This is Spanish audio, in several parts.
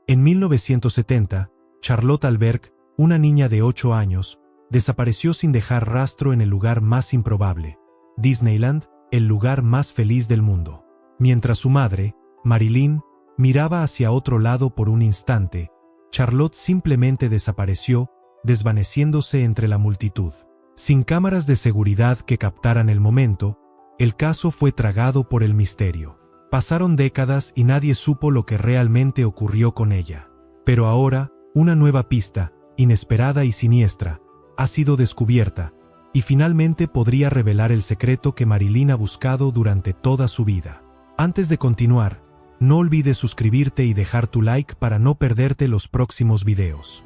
En 1970, Charlotte Alberg, una niña de 8 años, desapareció sin dejar rastro en el lugar más improbable, Disneyland, el lugar más feliz del mundo. Mientras su madre, Marilyn, miraba hacia otro lado por un instante, Charlotte simplemente desapareció, desvaneciéndose entre la multitud. Sin cámaras de seguridad que captaran el momento, el caso fue tragado por el misterio. Pasaron décadas y nadie supo lo que realmente ocurrió con ella. Pero ahora, una nueva pista, inesperada y siniestra, ha sido descubierta, y finalmente podría revelar el secreto que Marilyn ha buscado durante toda su vida. Antes de continuar, no olvides suscribirte y dejar tu like para no perderte los próximos videos.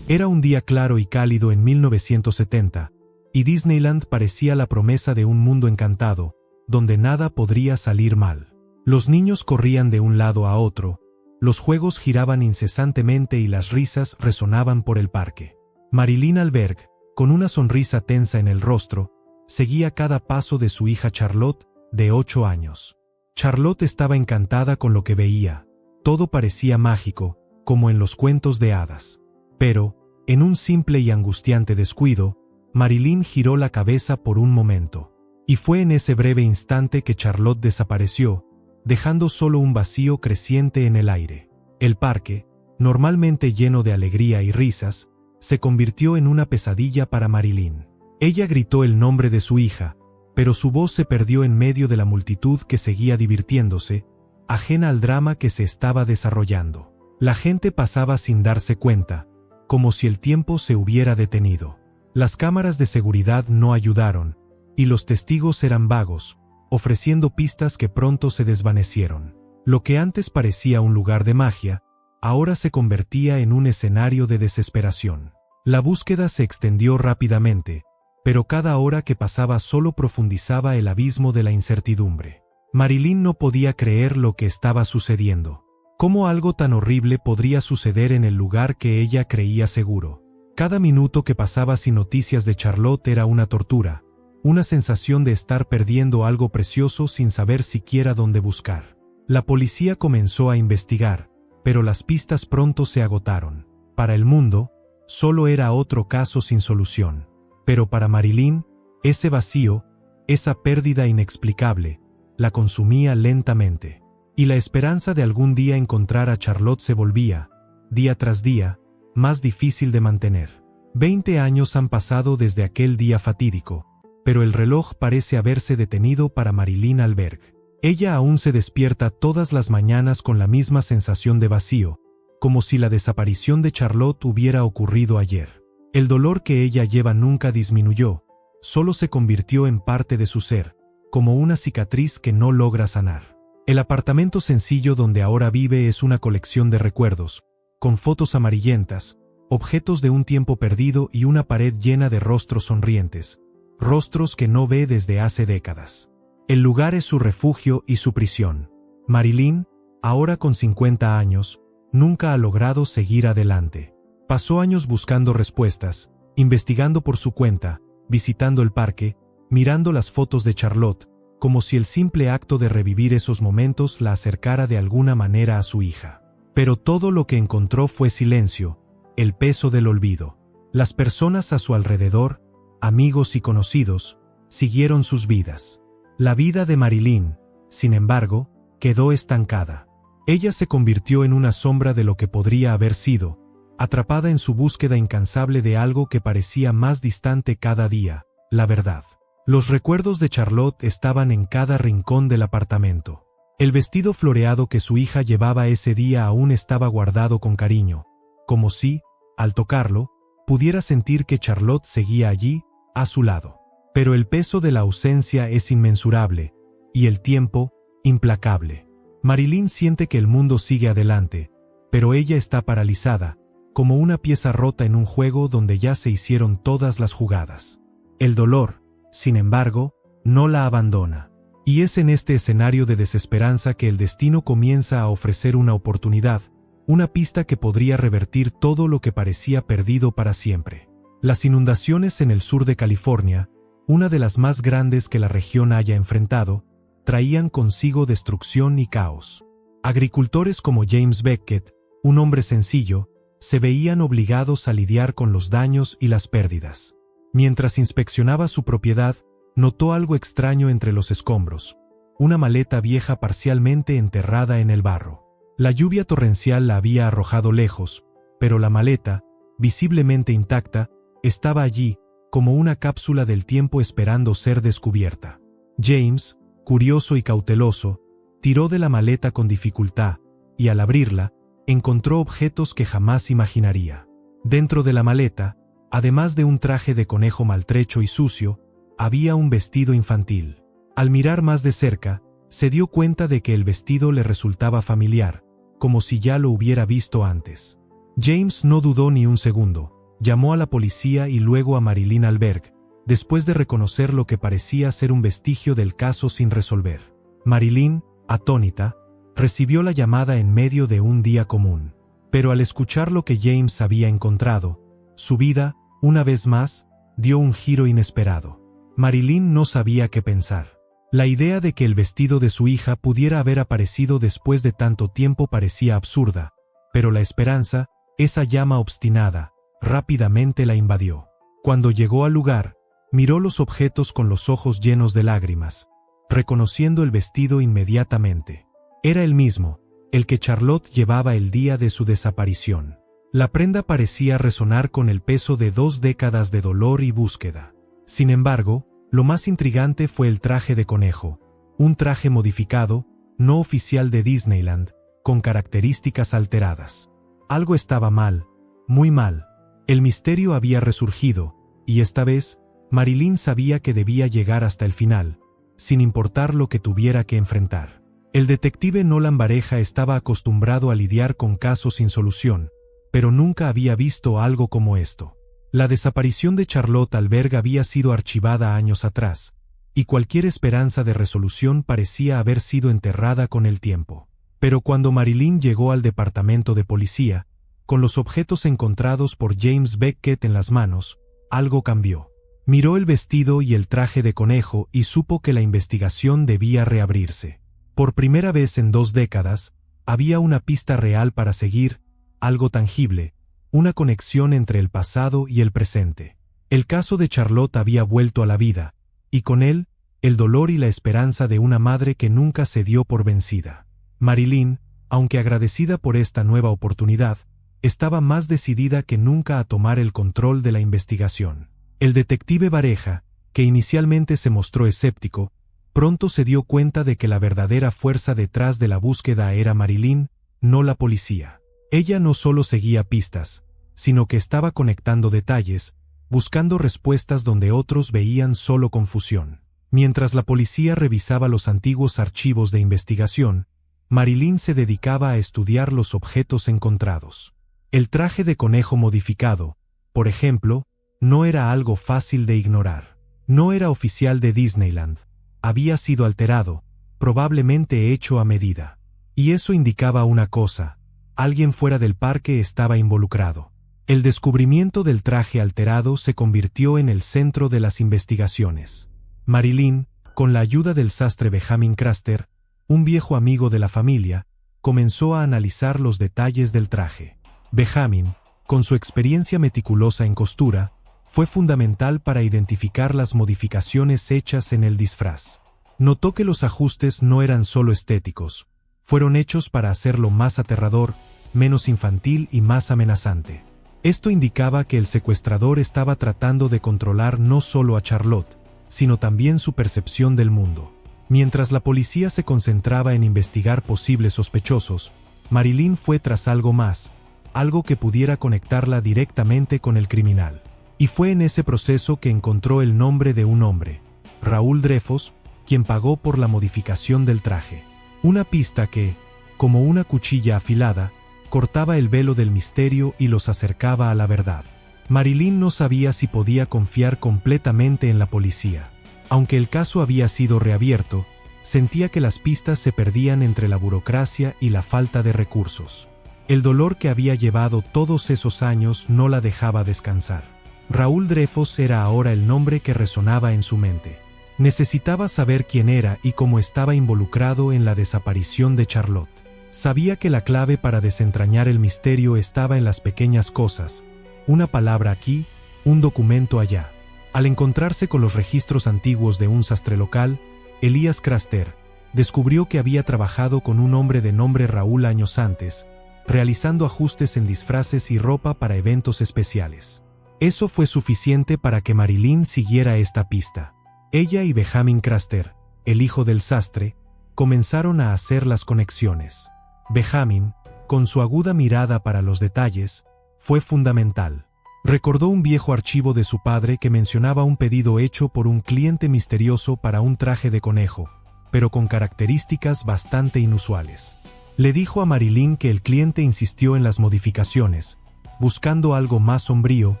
Era un día claro y cálido en 1970, y Disneyland parecía la promesa de un mundo encantado, donde nada podría salir mal. Los niños corrían de un lado a otro, los juegos giraban incesantemente y las risas resonaban por el parque. Marilyn Alberg, con una sonrisa tensa en el rostro, seguía cada paso de su hija Charlotte, de 8 años. Charlotte estaba encantada con lo que veía. Todo parecía mágico, como en los cuentos de hadas. Pero, en un simple y angustiante descuido, Marilyn giró la cabeza por un momento. Y fue en ese breve instante que Charlotte desapareció, dejando solo un vacío creciente en el aire. El parque, normalmente lleno de alegría y risas, se convirtió en una pesadilla para Marilyn. Ella gritó el nombre de su hija, pero su voz se perdió en medio de la multitud que seguía divirtiéndose, ajena al drama que se estaba desarrollando. La gente pasaba sin darse cuenta, como si el tiempo se hubiera detenido. Las cámaras de seguridad no ayudaron, y los testigos eran vagos, ofreciendo pistas que pronto se desvanecieron. Lo que antes parecía un lugar de magia, ahora se convertía en un escenario de desesperación. La búsqueda se extendió rápidamente, pero cada hora que pasaba solo profundizaba el abismo de la incertidumbre. Marilyn no podía creer lo que estaba sucediendo. ¿Cómo algo tan horrible podría suceder en el lugar que ella creía seguro? Cada minuto que pasaba sin noticias de Charlotte era una tortura, una sensación de estar perdiendo algo precioso sin saber siquiera dónde buscar. La policía comenzó a investigar, pero las pistas pronto se agotaron. Para el mundo, solo era otro caso sin solución. Pero para Marilyn, ese vacío, esa pérdida inexplicable, la consumía lentamente. Y la esperanza de algún día encontrar a Charlotte se volvía, día tras día, más difícil de mantener. 20 años han pasado desde aquel día fatídico, pero el reloj parece haberse detenido para Marilyn Alberg. Ella aún se despierta todas las mañanas con la misma sensación de vacío, como si la desaparición de Charlotte hubiera ocurrido ayer. El dolor que ella lleva nunca disminuyó, solo se convirtió en parte de su ser, como una cicatriz que no logra sanar. El apartamento sencillo donde ahora vive es una colección de recuerdos, con fotos amarillentas, objetos de un tiempo perdido y una pared llena de rostros sonrientes, rostros que no ve desde hace décadas. El lugar es su refugio y su prisión. Marilyn, ahora con 50 años, nunca ha logrado seguir adelante. Pasó años buscando respuestas, investigando por su cuenta, visitando el parque, mirando las fotos de Charlotte, como si el simple acto de revivir esos momentos la acercara de alguna manera a su hija. Pero todo lo que encontró fue silencio, el peso del olvido. Las personas a su alrededor, amigos y conocidos, siguieron sus vidas. La vida de Marilyn, sin embargo, quedó estancada. Ella se convirtió en una sombra de lo que podría haber sido, atrapada en su búsqueda incansable de algo que parecía más distante cada día, la verdad. Los recuerdos de Charlotte estaban en cada rincón del apartamento. El vestido floreado que su hija llevaba ese día aún estaba guardado con cariño, como si, al tocarlo, pudiera sentir que Charlotte seguía allí, a su lado. Pero el peso de la ausencia es inmensurable, y el tiempo, implacable. Marilyn siente que el mundo sigue adelante, pero ella está paralizada, como una pieza rota en un juego donde ya se hicieron todas las jugadas. El dolor, sin embargo, no la abandona. Y es en este escenario de desesperanza que el destino comienza a ofrecer una oportunidad, una pista que podría revertir todo lo que parecía perdido para siempre. Las inundaciones en el sur de California, una de las más grandes que la región haya enfrentado, traían consigo destrucción y caos. Agricultores como James Beckett, un hombre sencillo, se veían obligados a lidiar con los daños y las pérdidas. Mientras inspeccionaba su propiedad, notó algo extraño entre los escombros: una maleta vieja parcialmente enterrada en el barro. La lluvia torrencial la había arrojado lejos, pero la maleta, visiblemente intacta, estaba allí, como una cápsula del tiempo esperando ser descubierta. James, curioso y cauteloso, tiró de la maleta con dificultad, y al abrirla, encontró objetos que jamás imaginaría. Dentro de la maleta, además de un traje de conejo maltrecho y sucio, había un vestido infantil. Al mirar más de cerca, se dio cuenta de que el vestido le resultaba familiar, como si ya lo hubiera visto antes. James no dudó ni un segundo. Llamó a la policía y luego a Marilyn Alberg, después de reconocer lo que parecía ser un vestigio del caso sin resolver. Marilyn, atónita, recibió la llamada en medio de un día común. Pero al escuchar lo que James había encontrado, su vida, una vez más, dio un giro inesperado. Marilyn no sabía qué pensar. La idea de que el vestido de su hija pudiera haber aparecido después de tanto tiempo parecía absurda, pero la esperanza, esa llama obstinada, rápidamente la invadió. Cuando llegó al lugar, miró los objetos con los ojos llenos de lágrimas, reconociendo el vestido inmediatamente. Era el mismo, el que Charlotte llevaba el día de su desaparición. La prenda parecía resonar con el peso de 2 décadas de dolor y búsqueda. Sin embargo, lo más intrigante fue el traje de conejo, un traje modificado, no oficial de Disneyland, con características alteradas. Algo estaba mal, muy mal. El misterio había resurgido, y esta vez, Marilyn sabía que debía llegar hasta el final, sin importar lo que tuviera que enfrentar. El detective Nolan Bareja estaba acostumbrado a lidiar con casos sin solución, pero nunca había visto algo como esto. La desaparición de Charlotte Alberg había sido archivada años atrás, y cualquier esperanza de resolución parecía haber sido enterrada con el tiempo. Pero cuando Marilyn llegó al departamento de policía, con los objetos encontrados por James Beckett en las manos, algo cambió. Miró el vestido y el traje de conejo y supo que la investigación debía reabrirse. Por primera vez en 2 décadas, había una pista real para seguir, algo tangible, una conexión entre el pasado y el presente. El caso de Charlotte había vuelto a la vida, y con él, el dolor y la esperanza de una madre que nunca se dio por vencida. Marilyn, aunque agradecida por esta nueva oportunidad, estaba más decidida que nunca a tomar el control de la investigación. El detective Bareja, que inicialmente se mostró escéptico, pronto se dio cuenta de que la verdadera fuerza detrás de la búsqueda era Marilyn, no la policía. Ella no solo seguía pistas, sino que estaba conectando detalles, buscando respuestas donde otros veían solo confusión. Mientras la policía revisaba los antiguos archivos de investigación, Marilyn se dedicaba a estudiar los objetos encontrados. El traje de conejo modificado, por ejemplo, no era algo fácil de ignorar. No era oficial de Disneyland. Había sido alterado, probablemente hecho a medida. Y eso indicaba una cosa: alguien fuera del parque estaba involucrado. El descubrimiento del traje alterado se convirtió en el centro de las investigaciones. Marilyn, con la ayuda del sastre Benjamin Craster, un viejo amigo de la familia, comenzó a analizar los detalles del traje. Benjamin, con su experiencia meticulosa en costura, fue fundamental para identificar las modificaciones hechas en el disfraz. Notó que los ajustes no eran solo estéticos, fueron hechos para hacerlo más aterrador, menos infantil y más amenazante. Esto indicaba que el secuestrador estaba tratando de controlar no solo a Charlotte, sino también su percepción del mundo. Mientras la policía se concentraba en investigar posibles sospechosos, Marilyn fue tras algo más, algo que pudiera conectarla directamente con el criminal. Y fue en ese proceso que encontró el nombre de un hombre, Raúl Dreyfus, quien pagó por la modificación del traje. Una pista que, como una cuchilla afilada, cortaba el velo del misterio y los acercaba a la verdad. Marilyn no sabía si podía confiar completamente en la policía. Aunque el caso había sido reabierto, sentía que las pistas se perdían entre la burocracia y la falta de recursos. El dolor que había llevado todos esos años no la dejaba descansar. Raúl Dreyfus era ahora el nombre que resonaba en su mente. Necesitaba saber quién era y cómo estaba involucrado en la desaparición de Charlotte. Sabía que la clave para desentrañar el misterio estaba en las pequeñas cosas, una palabra aquí, un documento allá. Al encontrarse con los registros antiguos de un sastre local, Elías Craster descubrió que había trabajado con un hombre de nombre Raúl años antes, realizando ajustes en disfraces y ropa para eventos especiales. Eso fue suficiente para que Marilyn siguiera esta pista. Ella y Benjamin Craster, el hijo del sastre, comenzaron a hacer las conexiones. Benjamin, con su aguda mirada para los detalles, fue fundamental. Recordó un viejo archivo de su padre que mencionaba un pedido hecho por un cliente misterioso para un traje de conejo, pero con características bastante inusuales. Le dijo a Marilyn que el cliente insistió en las modificaciones, buscando algo más sombrío,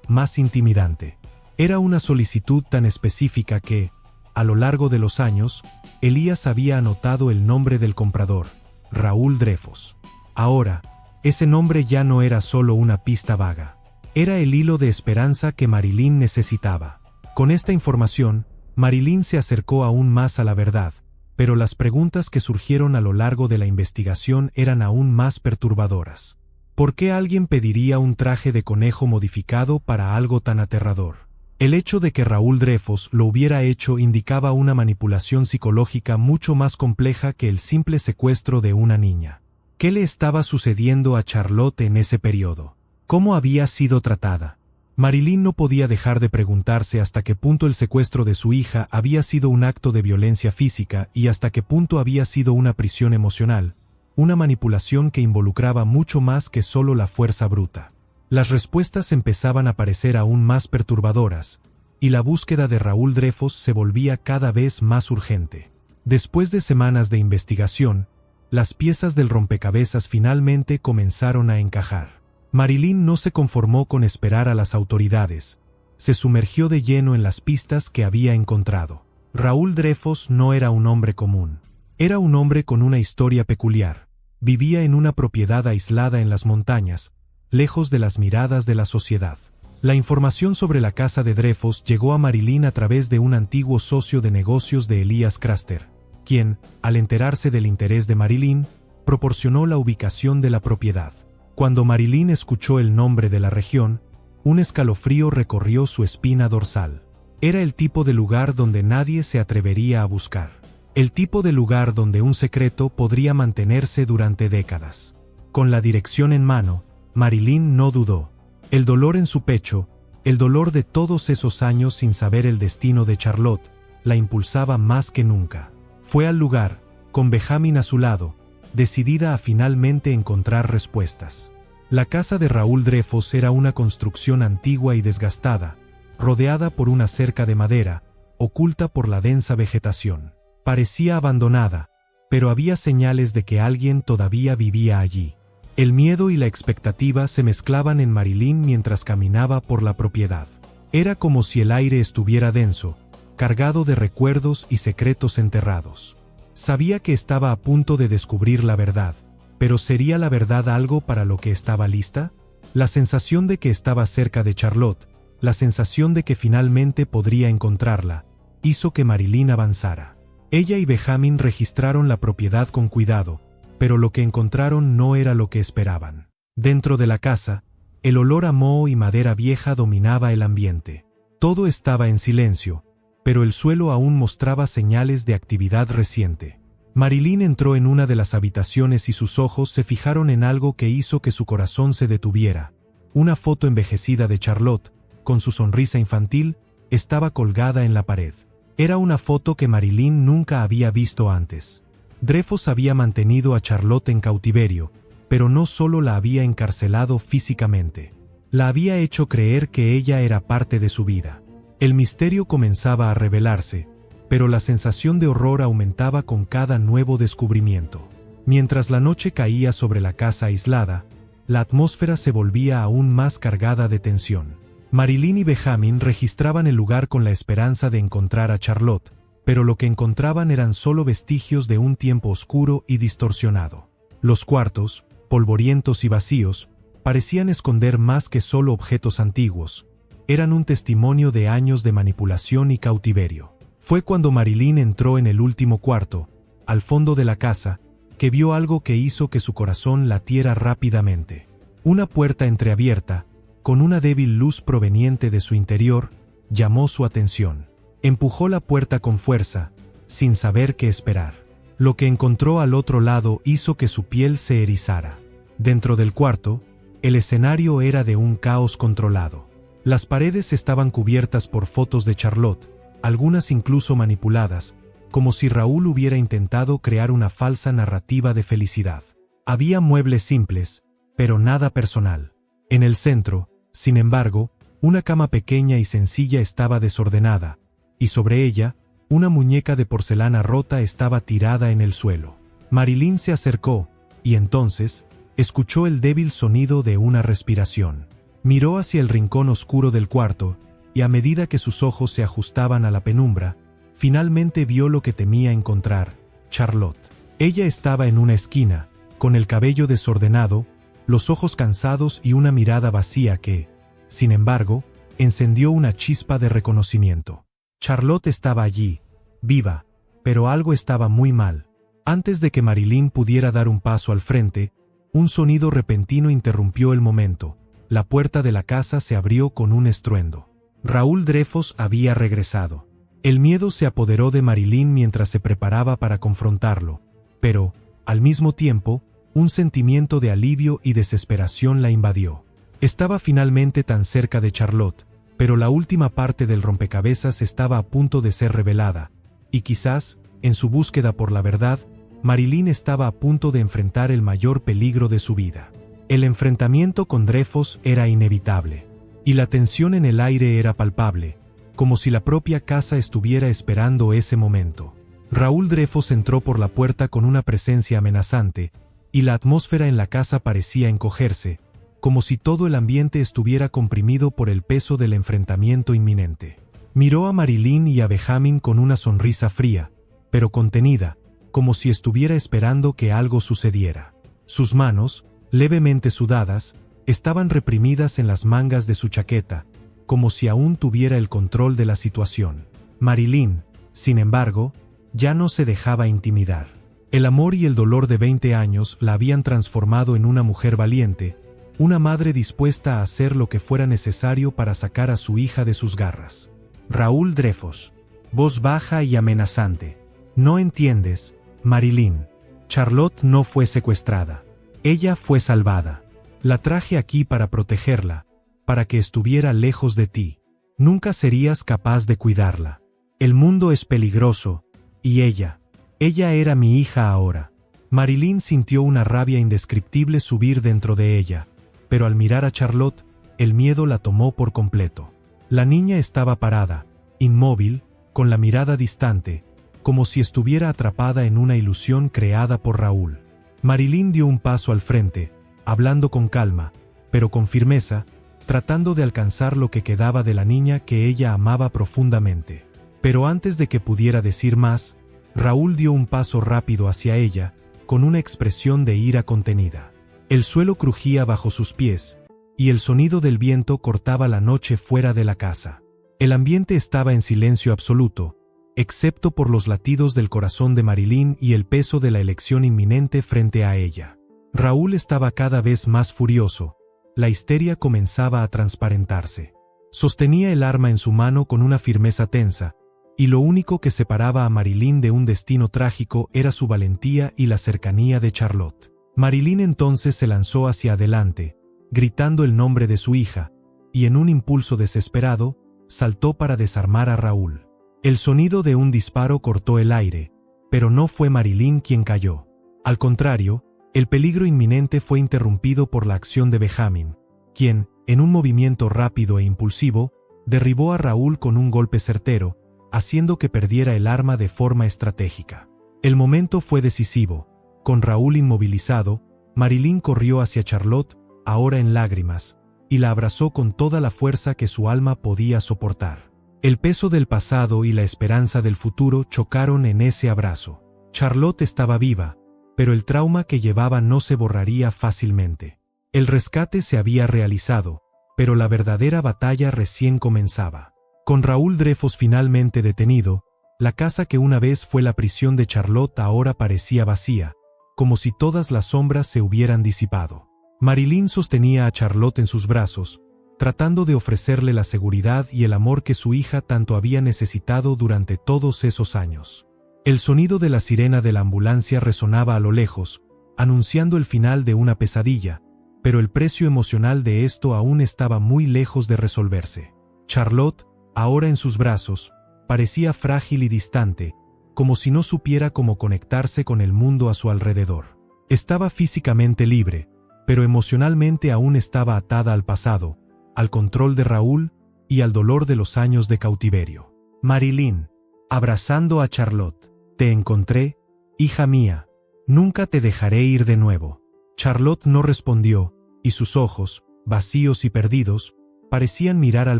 más intimidante. Era una solicitud tan específica que, a lo largo de los años, Elías había anotado el nombre del comprador, Raúl Dreyfus. Ahora, ese nombre ya no era solo una pista vaga. Era el hilo de esperanza que Marilyn necesitaba. Con esta información, Marilyn se acercó aún más a la verdad, pero las preguntas que surgieron a lo largo de la investigación eran aún más perturbadoras. ¿Por qué alguien pediría un traje de conejo modificado para algo tan aterrador? El hecho de que Raúl Dreyfus lo hubiera hecho indicaba una manipulación psicológica mucho más compleja que el simple secuestro de una niña. ¿Qué le estaba sucediendo a Charlotte en ese periodo? ¿Cómo había sido tratada? Marilyn no podía dejar de preguntarse hasta qué punto el secuestro de su hija había sido un acto de violencia física y hasta qué punto había sido una prisión emocional, una manipulación que involucraba mucho más que solo la fuerza bruta. Las respuestas empezaban a parecer aún más perturbadoras, y la búsqueda de Raúl Dreyfus se volvía cada vez más urgente. Después de semanas de investigación, las piezas del rompecabezas finalmente comenzaron a encajar. Marilyn no se conformó con esperar a las autoridades, se sumergió de lleno en las pistas que había encontrado. Raúl Dreyfus no era un hombre común. Era un hombre con una historia peculiar. Vivía en una propiedad aislada en las montañas, lejos de las miradas de la sociedad. La información sobre la casa de Dreyfus llegó a Marilyn a través de un antiguo socio de negocios de Elías Craster, quien, al enterarse del interés de Marilyn, proporcionó la ubicación de la propiedad. Cuando Marilyn escuchó el nombre de la región, un escalofrío recorrió su espina dorsal. Era el tipo de lugar donde nadie se atrevería a buscar. El tipo de lugar donde un secreto podría mantenerse durante décadas. Con la dirección en mano, Marilyn no dudó. El dolor en su pecho, el dolor de todos esos años sin saber el destino de Charlotte, la impulsaba más que nunca. Fue al lugar, con Benjamin a su lado, decidida a finalmente encontrar respuestas. La casa de Raúl Dreyfus era una construcción antigua y desgastada, rodeada por una cerca de madera, oculta por la densa vegetación. Parecía abandonada, pero había señales de que alguien todavía vivía allí. El miedo y la expectativa se mezclaban en Marilyn mientras caminaba por la propiedad. Era como si el aire estuviera denso, cargado de recuerdos y secretos enterrados. Sabía que estaba a punto de descubrir la verdad, pero ¿sería la verdad algo para lo que estaba lista? La sensación de que estaba cerca de Charlotte, la sensación de que finalmente podría encontrarla, hizo que Marilyn avanzara. Ella y Benjamin registraron la propiedad con cuidado, pero lo que encontraron no era lo que esperaban. Dentro de la casa, el olor a moho y madera vieja dominaba el ambiente. Todo estaba en silencio, pero el suelo aún mostraba señales de actividad reciente. Marilyn entró en una de las habitaciones y sus ojos se fijaron en algo que hizo que su corazón se detuviera. Una foto envejecida de Charlotte, con su sonrisa infantil, estaba colgada en la pared. Era una foto que Marilyn nunca había visto antes. Dreyfus había mantenido a Charlotte en cautiverio, pero no solo la había encarcelado físicamente. La había hecho creer que ella era parte de su vida. El misterio comenzaba a revelarse, pero la sensación de horror aumentaba con cada nuevo descubrimiento. Mientras la noche caía sobre la casa aislada, la atmósfera se volvía aún más cargada de tensión. Marilyn y Benjamin registraban el lugar con la esperanza de encontrar a Charlotte, pero lo que encontraban eran solo vestigios de un tiempo oscuro y distorsionado. Los cuartos, polvorientos y vacíos, parecían esconder más que solo objetos antiguos. Eran un testimonio de años de manipulación y cautiverio. Fue cuando Marilyn entró en el último cuarto, al fondo de la casa, que vio algo que hizo que su corazón latiera rápidamente. Una puerta entreabierta, con una débil luz proveniente de su interior, llamó su atención. Empujó la puerta con fuerza, sin saber qué esperar. Lo que encontró al otro lado hizo que su piel se erizara. Dentro del cuarto, el escenario era de un caos controlado. Las paredes estaban cubiertas por fotos de Charlotte, algunas incluso manipuladas, como si Raúl hubiera intentado crear una falsa narrativa de felicidad. Había muebles simples, pero nada personal. En el centro, sin embargo, una cama pequeña y sencilla estaba desordenada, y sobre ella, una muñeca de porcelana rota estaba tirada en el suelo. Marilyn se acercó, y entonces, escuchó el débil sonido de una respiración. Miró hacia el rincón oscuro del cuarto, y a medida que sus ojos se ajustaban a la penumbra, finalmente vio lo que temía encontrar: Charlotte. Ella estaba en una esquina, con el cabello desordenado, los ojos cansados y una mirada vacía que, sin embargo, encendió una chispa de reconocimiento. Charlotte estaba allí, viva, pero algo estaba muy mal. Antes de que Marilyn pudiera dar un paso al frente, un sonido repentino interrumpió el momento. La puerta de la casa se abrió con un estruendo. Raúl Dreyfus había regresado. El miedo se apoderó de Marilyn mientras se preparaba para confrontarlo, pero, al mismo tiempo, un sentimiento de alivio y desesperación la invadió. Estaba finalmente tan cerca de Charlotte, pero la última parte del rompecabezas estaba a punto de ser revelada, y quizás, en su búsqueda por la verdad, Marilyn estaba a punto de enfrentar el mayor peligro de su vida. El enfrentamiento con Dreyfus era inevitable, y la tensión en el aire era palpable, como si la propia casa estuviera esperando ese momento. Raúl Dreyfus entró por la puerta con una presencia amenazante, y la atmósfera en la casa parecía encogerse, como si todo el ambiente estuviera comprimido por el peso del enfrentamiento inminente. Miró a Marilyn y a Benjamin con una sonrisa fría, pero contenida, como si estuviera esperando que algo sucediera. Sus manos, levemente sudadas, estaban reprimidas en las mangas de su chaqueta, como si aún tuviera el control de la situación. Marilyn, sin embargo, ya no se dejaba intimidar. El amor y el dolor de 20 años la habían transformado en una mujer valiente, una madre dispuesta a hacer lo que fuera necesario para sacar a su hija de sus garras. Raúl Dreyfus, voz baja y amenazante. No entiendes, Marilyn. Charlotte no fue secuestrada. Ella fue salvada. La traje aquí para protegerla, para que estuviera lejos de ti. Nunca serías capaz de cuidarla. El mundo es peligroso, y ella era mi hija ahora. Marilyn sintió una rabia indescriptible subir dentro de ella, pero al mirar a Charlotte, el miedo la tomó por completo. La niña estaba parada, inmóvil, con la mirada distante, como si estuviera atrapada en una ilusión creada por Raúl. Marilyn dio un paso al frente, hablando con calma, pero con firmeza, tratando de alcanzar lo que quedaba de la niña que ella amaba profundamente. Pero antes de que pudiera decir más, Raúl dio un paso rápido hacia ella, con una expresión de ira contenida. El suelo crujía bajo sus pies, y el sonido del viento cortaba la noche fuera de la casa. El ambiente estaba en silencio absoluto, excepto por los latidos del corazón de Marilyn y el peso de la elección inminente frente a ella. Raúl estaba cada vez más furioso. La histeria comenzaba a transparentarse. Sostenía el arma en su mano con una firmeza tensa, y lo único que separaba a Marilyn de un destino trágico era su valentía y la cercanía de Charlotte. Marilyn entonces se lanzó hacia adelante, gritando el nombre de su hija, y en un impulso desesperado, saltó para desarmar a Raúl. El sonido de un disparo cortó el aire, pero no fue Marilyn quien cayó. Al contrario, el peligro inminente fue interrumpido por la acción de Benjamin, quien, en un movimiento rápido e impulsivo, derribó a Raúl con un golpe certero, haciendo que perdiera el arma de forma estratégica. El momento fue decisivo. Con Raúl inmovilizado, Marilyn corrió hacia Charlotte, ahora en lágrimas, y la abrazó con toda la fuerza que su alma podía soportar. El peso del pasado y la esperanza del futuro chocaron en ese abrazo. Charlotte estaba viva, pero el trauma que llevaba no se borraría fácilmente. El rescate se había realizado, pero la verdadera batalla recién comenzaba. Con Raúl Dreyfus finalmente detenido, la casa que una vez fue la prisión de Charlotte ahora parecía vacía, como si todas las sombras se hubieran disipado. Marilyn sostenía a Charlotte en sus brazos, tratando de ofrecerle la seguridad y el amor que su hija tanto había necesitado durante todos esos años. El sonido de la sirena de la ambulancia resonaba a lo lejos, anunciando el final de una pesadilla, pero el precio emocional de esto aún estaba muy lejos de resolverse. Charlotte, ahora en sus brazos, parecía frágil y distante, como si no supiera cómo conectarse con el mundo a su alrededor. Estaba físicamente libre, pero emocionalmente aún estaba atada al pasado, al control de Raúl y al dolor de los años de cautiverio. Marilyn, abrazando a Charlotte. Te encontré, hija mía. Nunca te dejaré ir de nuevo. Charlotte no respondió, y sus ojos, vacíos y perdidos, parecían mirar al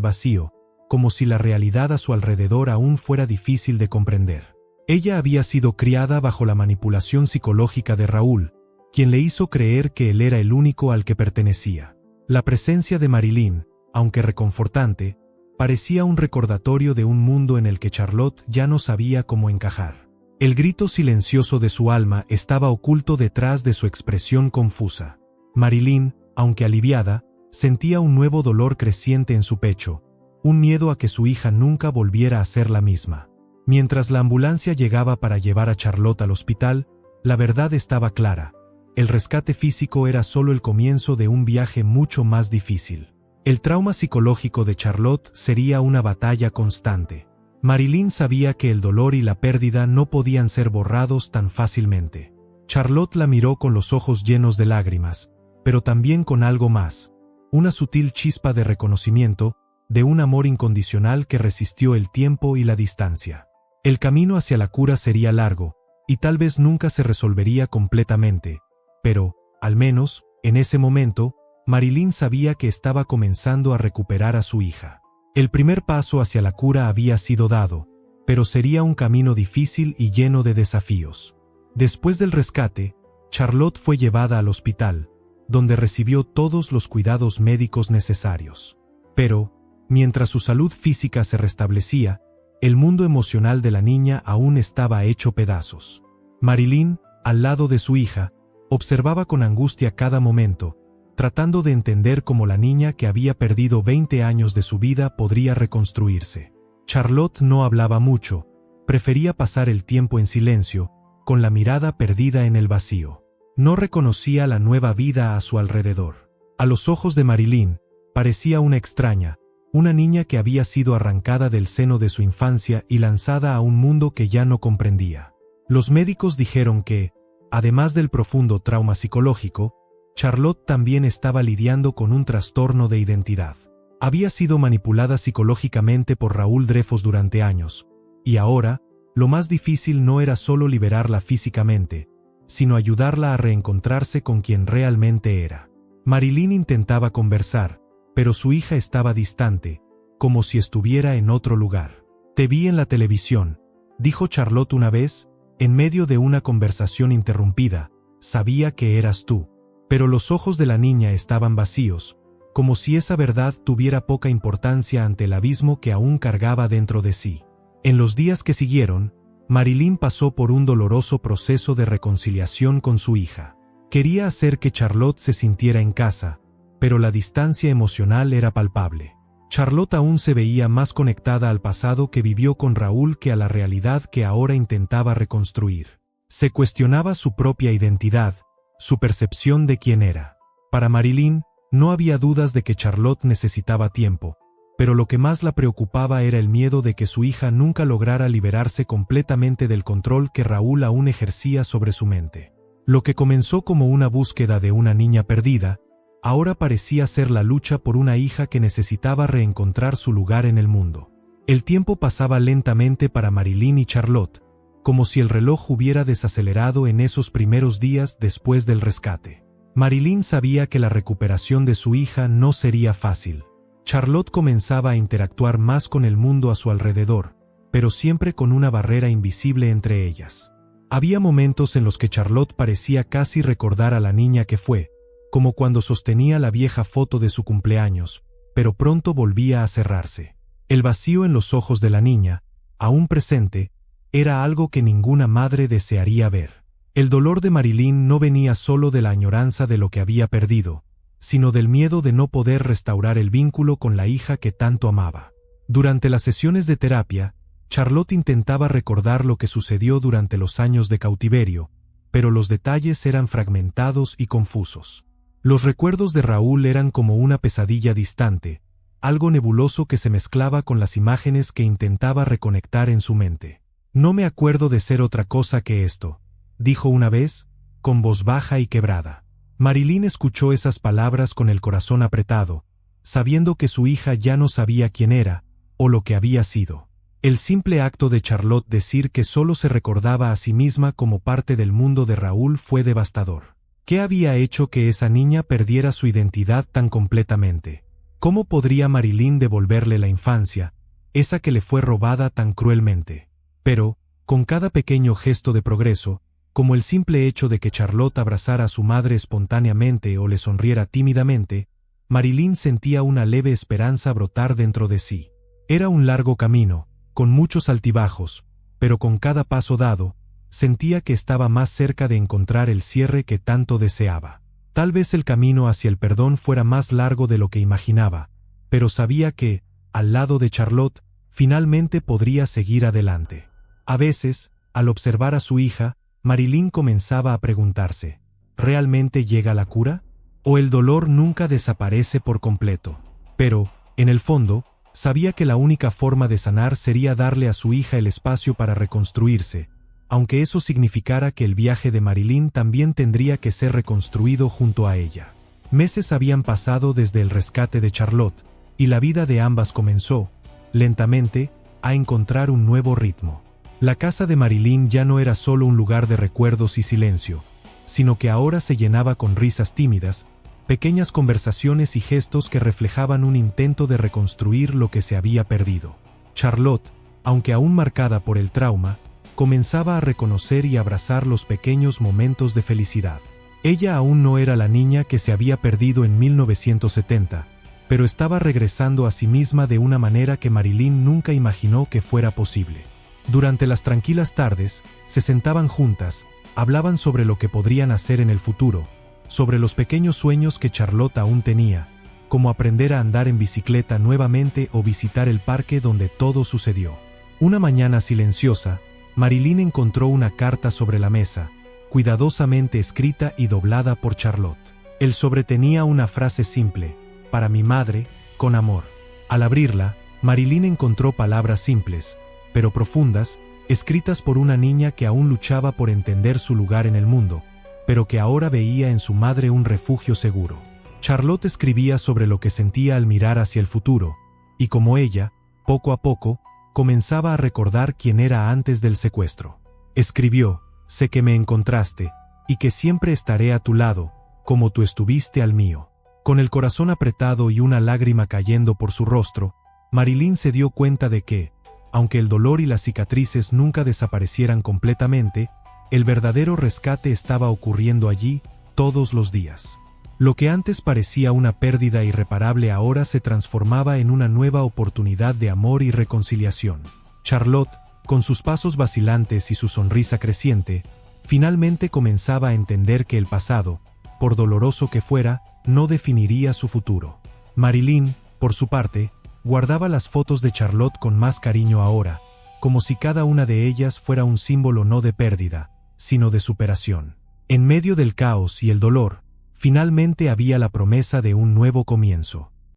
vacío, como si la realidad a su alrededor aún fuera difícil de comprender. Ella había sido criada bajo la manipulación psicológica de Raúl, quien le hizo creer que él era el único al que pertenecía. La presencia de Marilyn, aunque reconfortante, parecía un recordatorio de un mundo en el que Charlotte ya no sabía cómo encajar. El grito silencioso de su alma estaba oculto detrás de su expresión confusa. Marilyn, aunque aliviada, sentía un nuevo dolor creciente en su pecho, un miedo a que su hija nunca volviera a ser la misma. Mientras la ambulancia llegaba para llevar a Charlotte al hospital, la verdad estaba clara. El rescate físico era solo el comienzo de un viaje mucho más difícil. El trauma psicológico de Charlotte sería una batalla constante. Marilyn sabía que el dolor y la pérdida no podían ser borrados tan fácilmente. Charlotte la miró con los ojos llenos de lágrimas, pero también con algo más, una sutil chispa de reconocimiento, de un amor incondicional que resistió el tiempo y la distancia. El camino hacia la cura sería largo, y tal vez nunca se resolvería completamente, pero, al menos, en ese momento, Marilyn sabía que estaba comenzando a recuperar a su hija. El primer paso hacia la cura había sido dado, pero sería un camino difícil y lleno de desafíos. Después del rescate, Charlotte fue llevada al hospital, donde recibió todos los cuidados médicos necesarios. Pero, mientras su salud física se restablecía, el mundo emocional de la niña aún estaba hecho pedazos. Marilyn, al lado de su hija, observaba con angustia cada momento, tratando de entender cómo la niña que había perdido 20 años de su vida podría reconstruirse. Charlotte no hablaba mucho, prefería pasar el tiempo en silencio, con la mirada perdida en el vacío. No reconocía la nueva vida a su alrededor. A los ojos de Marilyn, parecía una extraña, una niña que había sido arrancada del seno de su infancia y lanzada a un mundo que ya no comprendía. Los médicos dijeron que, además del profundo trauma psicológico, Charlotte también estaba lidiando con un trastorno de identidad. Había sido manipulada psicológicamente por Raúl Dreyfus durante años, y ahora, lo más difícil no era solo liberarla físicamente, sino ayudarla a reencontrarse con quien realmente era. Marilyn intentaba conversar, pero su hija estaba distante, como si estuviera en otro lugar. «Te vi en la televisión», dijo Charlotte una vez, en medio de una conversación interrumpida. «Sabía que eras tú». Pero los ojos de la niña estaban vacíos, como si esa verdad tuviera poca importancia ante el abismo que aún cargaba dentro de sí. En los días que siguieron, Marilyn pasó por un doloroso proceso de reconciliación con su hija. Quería hacer que Charlotte se sintiera en casa, pero la distancia emocional era palpable. Charlotte aún se veía más conectada al pasado que vivió con Raúl que a la realidad que ahora intentaba reconstruir. Se cuestionaba su propia identidad, su percepción de quién era. Para Marilyn, no había dudas de que Charlotte necesitaba tiempo, pero lo que más la preocupaba era el miedo de que su hija nunca lograra liberarse completamente del control que Raúl aún ejercía sobre su mente. Lo que comenzó como una búsqueda de una niña perdida, ahora parecía ser la lucha por una hija que necesitaba reencontrar su lugar en el mundo. El tiempo pasaba lentamente para Marilyn y Charlotte, como si el reloj hubiera desacelerado en esos primeros días después del rescate. Marilyn sabía que la recuperación de su hija no sería fácil. Charlotte comenzaba a interactuar más con el mundo a su alrededor, pero siempre con una barrera invisible entre ellas. Había momentos en los que Charlotte parecía casi recordar a la niña que fue, como cuando sostenía la vieja foto de su cumpleaños, pero pronto volvía a cerrarse. El vacío en los ojos de la niña, aún presente, era algo que ninguna madre desearía ver. El dolor de Marilyn no venía solo de la añoranza de lo que había perdido, sino del miedo de no poder restaurar el vínculo con la hija que tanto amaba. Durante las sesiones de terapia, Charlotte intentaba recordar lo que sucedió durante los años de cautiverio, pero los detalles eran fragmentados y confusos. Los recuerdos de Raúl eran como una pesadilla distante, algo nebuloso que se mezclaba con las imágenes que intentaba reconectar en su mente. «No me acuerdo de ser otra cosa que esto», dijo una vez, con voz baja y quebrada. Marilyn escuchó esas palabras con el corazón apretado, sabiendo que su hija ya no sabía quién era, o lo que había sido. El simple acto de Charlotte decir que solo se recordaba a sí misma como parte del mundo de Raúl fue devastador. ¿Qué había hecho que esa niña perdiera su identidad tan completamente? ¿Cómo podría Marilyn devolverle la infancia, esa que le fue robada tan cruelmente? Pero, con cada pequeño gesto de progreso, como el simple hecho de que Charlotte abrazara a su madre espontáneamente o le sonriera tímidamente, Marilyn sentía una leve esperanza brotar dentro de sí. Era un largo camino, con muchos altibajos, pero con cada paso dado, sentía que estaba más cerca de encontrar el cierre que tanto deseaba. Tal vez el camino hacia el perdón fuera más largo de lo que imaginaba, pero sabía que, al lado de Charlotte, finalmente podría seguir adelante. A veces, al observar a su hija, Marilyn comenzaba a preguntarse, ¿realmente llega la cura? ¿O el dolor nunca desaparece por completo? Pero, en el fondo, sabía que la única forma de sanar sería darle a su hija el espacio para reconstruirse, aunque eso significara que el viaje de Marilyn también tendría que ser reconstruido junto a ella. Meses habían pasado desde el rescate de Charlotte, y la vida de ambas comenzó, lentamente, a encontrar un nuevo ritmo. La casa de Marilyn ya no era solo un lugar de recuerdos y silencio, sino que ahora se llenaba con risas tímidas, pequeñas conversaciones y gestos que reflejaban un intento de reconstruir lo que se había perdido. Charlotte, aunque aún marcada por el trauma, comenzaba a reconocer y abrazar los pequeños momentos de felicidad. Ella aún no era la niña que se había perdido en 1970, pero estaba regresando a sí misma de una manera que Marilyn nunca imaginó que fuera posible. Durante las tranquilas tardes, se sentaban juntas, hablaban sobre lo que podrían hacer en el futuro, sobre los pequeños sueños que Charlotte aún tenía, como aprender a andar en bicicleta nuevamente o visitar el parque donde todo sucedió. Una mañana silenciosa, Marilyn encontró una carta sobre la mesa, cuidadosamente escrita y doblada por Charlotte. El sobre tenía una frase simple, «Para mi madre, con amor». Al abrirla, Marilyn encontró palabras simples, pero profundas, escritas por una niña que aún luchaba por entender su lugar en el mundo, pero que ahora veía en su madre un refugio seguro. Charlotte escribía sobre lo que sentía al mirar hacia el futuro, y como ella, poco a poco, comenzaba a recordar quién era antes del secuestro. Escribió, «Sé que me encontraste, y que siempre estaré a tu lado, como tú estuviste al mío». Con el corazón apretado y una lágrima cayendo por su rostro, Marilyn se dio cuenta de que, aunque el dolor y las cicatrices nunca desaparecieran completamente, el verdadero rescate estaba ocurriendo allí, todos los días. Lo que antes parecía una pérdida irreparable ahora se transformaba en una nueva oportunidad de amor y reconciliación. Charlotte, con sus pasos vacilantes y su sonrisa creciente, finalmente comenzaba a entender que el pasado, por doloroso que fuera, no definiría su futuro. Marilyn, por su parte, guardaba las fotos de Charlotte con más cariño ahora, como si cada una de ellas fuera un símbolo no de pérdida, sino de superación. En medio del caos y el dolor, finalmente había la promesa de un nuevo comienzo.